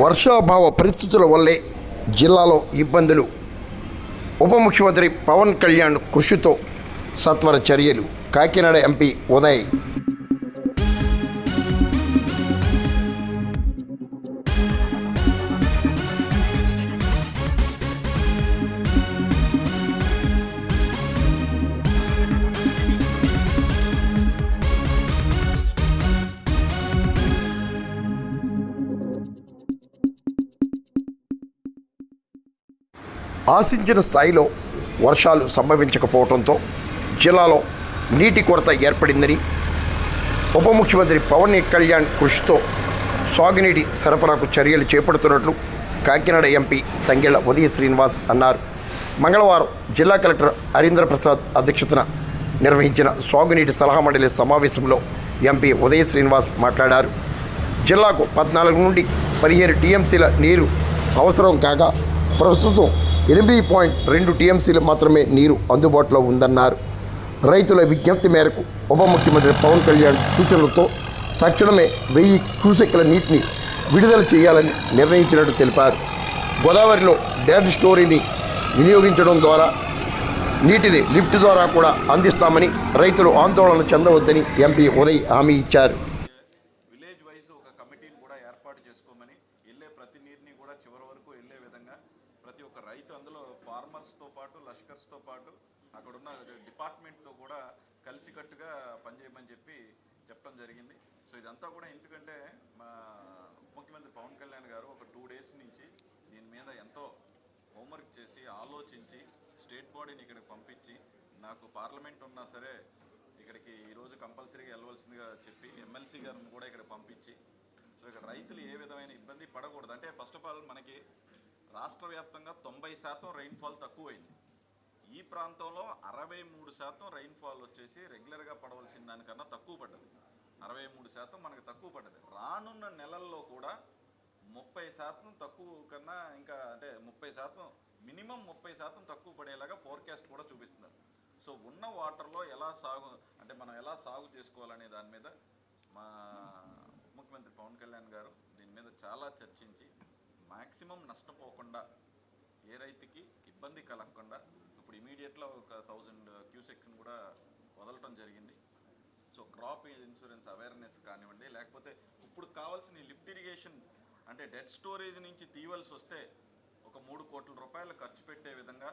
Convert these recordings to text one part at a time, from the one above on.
వర్షాభావ పరిస్థితుల వల్లే జిల్లాలో ఇబ్బందులు. ఉప ముఖ్యమంత్రి పవన్ కళ్యాణ్ కృషితో సత్వర చర్యలు. కాకినాడ ఎంపీ ఉదయ్. ఆశించిన స్థాయిలో వర్షాలు సంభవించకపోవడంతో జిల్లాలో నీటి కొరత ఏర్పడిందని ఉప ముఖ్యమంత్రి పవన్ కళ్యాణ్ కృషితో సాగునీటి సరఫరాకు చర్యలు చేపడుతున్నట్లు కాకినాడ ఎంపీ తంగెళ్ల ఉదయ శ్రీనివాస్ అన్నారు. మంగళవారం జిల్లా కలెక్టర్ హరీంద్ర ప్రసాద్ అధ్యక్షతన నిర్వహించిన సాగునీటి సలహా మండలి సమావేశంలో ఎంపీ ఉదయ శ్రీనివాస్ మాట్లాడారు. జిల్లాకు 14 నుండి 15 టీఎంసీల నీరు అవసరం కాగా ప్రస్తుతం 8.2 టీఎంసీలు మాత్రమే నీరు అందుబాటులో ఉందన్నారు. రైతుల విజ్ఞప్తి మేరకు ఉప ముఖ్యమంత్రి పవన్ కళ్యాణ్ సూచనలతో తక్షణమే 1000 క్యూసెక్ల నీటిని విడుదల చేయాలని నిర్ణయించినట్టు తెలిపారు. గోదావరిలో డెడ్ స్టోరీని వినియోగించడం ద్వారా నీటిని లిఫ్ట్ ద్వారా కూడా అందిస్తామని రైతులు ఆందోళన చెందవద్దని ఎంపీ ఉదయ్ హామీ ఇచ్చారు. విలేజ్ వైజ్ ఒక కమిటీని కూడా ఏర్పాటు చేసుకోమని వెళ్ళే ప్రతి నీటిని కూడా చివరి వరకు వెళ్ళే విధంగా ప్రతి ఒక్క రైతు అందులో ఫార్మర్స్తో పాటు లష్కర్స్తో పాటు అక్కడున్న డిపార్ట్మెంట్తో కూడా కలిసికట్టుగా పనిచేయమని చెప్పడం జరిగింది. సో ఇదంతా కూడా ఎందుకంటే మా ముఖ్యమంత్రి పవన్ కళ్యాణ్ గారు ఒక 2 డేస్ నుంచి దీని మీద ఎంతో హోంవర్క్ చేసి ఆలోచించి స్టేట్ బాడీని ఇక్కడికి పంపించి నాకు పార్లమెంట్ ఉన్నా సరే ఇక్కడికి ఈరోజు కంపల్సరీగా వెళ్ళవలసిందిగా చెప్పి ఎమ్మెల్సీ గారిని కూడా ఇక్కడ పంపించి సో ఇక్కడ రైతులు ఏ విధమైన ఇబ్బంది పడకూడదు. అంటే ఫస్ట్ ఆఫ్ ఆల్ మనకి రాష్ట్ర వ్యాప్తంగా 90% రెయిన్ఫాల్ తక్కువైంది. ఈ ప్రాంతంలో 63% రెయిన్ఫాల్ వచ్చేసి రెగ్యులర్గా పడవలసిన దానికన్నా తక్కువ పడ్డది. 63% మనకు తక్కువ పడ్డది. రానున్న నెలల్లో కూడా 30% తక్కువ కన్నా ఇంకా అంటే 30% మినిమం 30% తక్కువ పడేలాగా ఫోర్కాస్ట్ కూడా చూపిస్తున్నారు. సో ఉన్న వాటర్లో మనం ఎలా సాగు చేసుకోవాలనే దాని మీద మా ముఖ్యమంత్రి పవన్ కళ్యాణ్ గారు దీని మీద చాలా చర్చించి మ్యాక్సిమం నష్టపోకుండా ఏ రైతుకి ఇబ్బంది కలగకుండా ఇప్పుడు ఇమీడియట్గా ఒక 1000 క్యూసెక్స్ని కూడా వదలటం జరిగింది. సో క్రాప్ ఇన్సూరెన్స్ అవేర్నెస్ కానివ్వండి, లేకపోతే ఇప్పుడు కావాల్సిన లిఫ్ట్ ఇరిగేషన్ అంటే డెడ్ స్టోరేజ్ నుంచి తీయవలసి వస్తే ఒక 3 కోట్ల రూపాయలు ఖర్చు పెట్టే విధంగా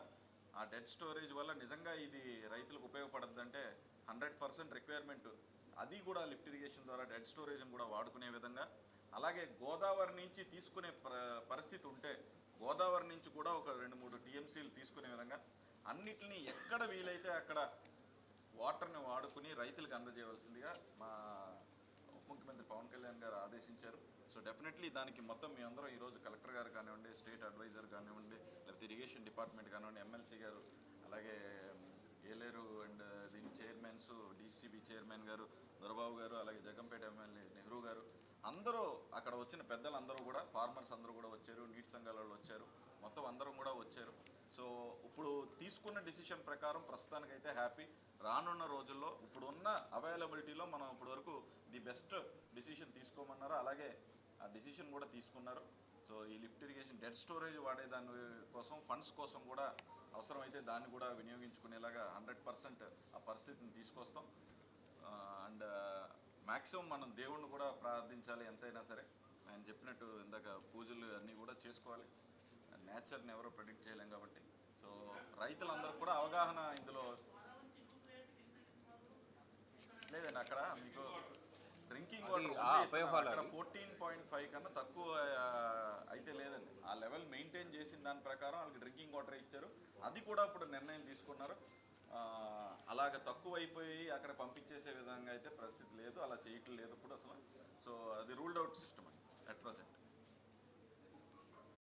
ఆ డెడ్ స్టోరేజ్ వల్ల నిజంగా ఇది రైతులకు ఉపయోగపడద్దంటే 100% రిక్వైర్మెంట్ అది కూడా లిఫ్ట్ ఇరిగేషన్ ద్వారా డెడ్ స్టోరేజ్ని కూడా వాడుకునే విధంగా, అలాగే గోదావరి నుంచి తీసుకునే పరిస్థితి ఉంటే గోదావరి నుంచి కూడా ఒక 2-3 టీఎంసీలు తీసుకునే విధంగా అన్నిటినీ ఎక్కడ వీలైతే అక్కడ వాటర్ని వాడుకుని రైతులకు అందజేయవలసిందిగా మా ముఖ్యమంత్రి పవన్ కళ్యాణ్ గారు ఆదేశించారు. సో డెఫినెట్లీ దానికి మొత్తం మీ అందరం ఈరోజు కలెక్టర్ గారు కానివ్వండి, స్టేట్ అడ్వైజర్ కానివ్వండి, లేకపోతే ఇరిగేషన్ డిపార్ట్మెంట్ కానివ్వండి, ఎమ్మెల్సీ గారు, అలాగే ఏలేరు అండ్ దీని చైర్మన్స్, డీసీబీ చైర్మన్ గారు దొరబాబు గారు, అలాగే జగంపేట ఎమ్మెల్యే నెహ్రూ గారు, అందరూ అక్కడ వచ్చిన పెద్దలందరూ కూడా ఫార్మర్స్ అందరూ కూడా వచ్చారు, నీటి సంఘాల వాళ్ళు వచ్చారు, మొత్తం అందరం కూడా వచ్చారు. సో ఇప్పుడు తీసుకున్న డిసిషన్ ప్రకారం ప్రస్తుతానికైతే హ్యాపీ. రానున్న రోజుల్లో ఇప్పుడున్న అవైలబిలిటీలో మనం ఇప్పుడు వరకు ది బెస్ట్ డిసిషన్ తీసుకోమన్నారు, అలాగే ఆ డిసిషన్ కూడా తీసుకున్నారు. సో ఈ లిఫ్ట్ ఇరిగేషన్ డెడ్ స్టోరేజ్ వాడే దాని కోసం ఫండ్స్ కోసం కూడా అవసరమైతే దాన్ని కూడా వినియోగించుకునేలాగా 100% ఆ పరిస్థితిని తీసుకొస్తాం. అండ్ మ్యాక్సిమం మనం దేవుణ్ణి కూడా ప్రార్థించాలి. ఎంతైనా సరే ఆయన చెప్పినట్టు ఇందాక పూజలు అన్నీ కూడా చేసుకోవాలి. నేచర్ని ఎవరో ప్రెడిక్ట్ చేయలేం కాబట్టి సో రైతులందరూ కూడా అవగాహన ఇందులో లేదండి. అక్కడ మీకు డ్రింకింగ్ వాటర్ 14.5 కన్నా తక్కువ అయితే లేదండి. ఆ లెవెల్ మెయింటైన్ చేసిన దాని ప్రకారం వాళ్ళకి డ్రింకింగ్ వాటర్ ఇచ్చారు. అది కూడా ఇప్పుడు నిర్ణయం తీసుకున్నారు. అలాగ తక్కువ అయిపోయి అక్కడ పంపించేసే విధంగా అయితే పరిస్థితి లేదు, అలా చేయటం లేదు ఇప్పుడు అసలు. సో అది రూల్డ్ అవుట్ సిస్టమ్ అండి అట్ ప్రజెంట్.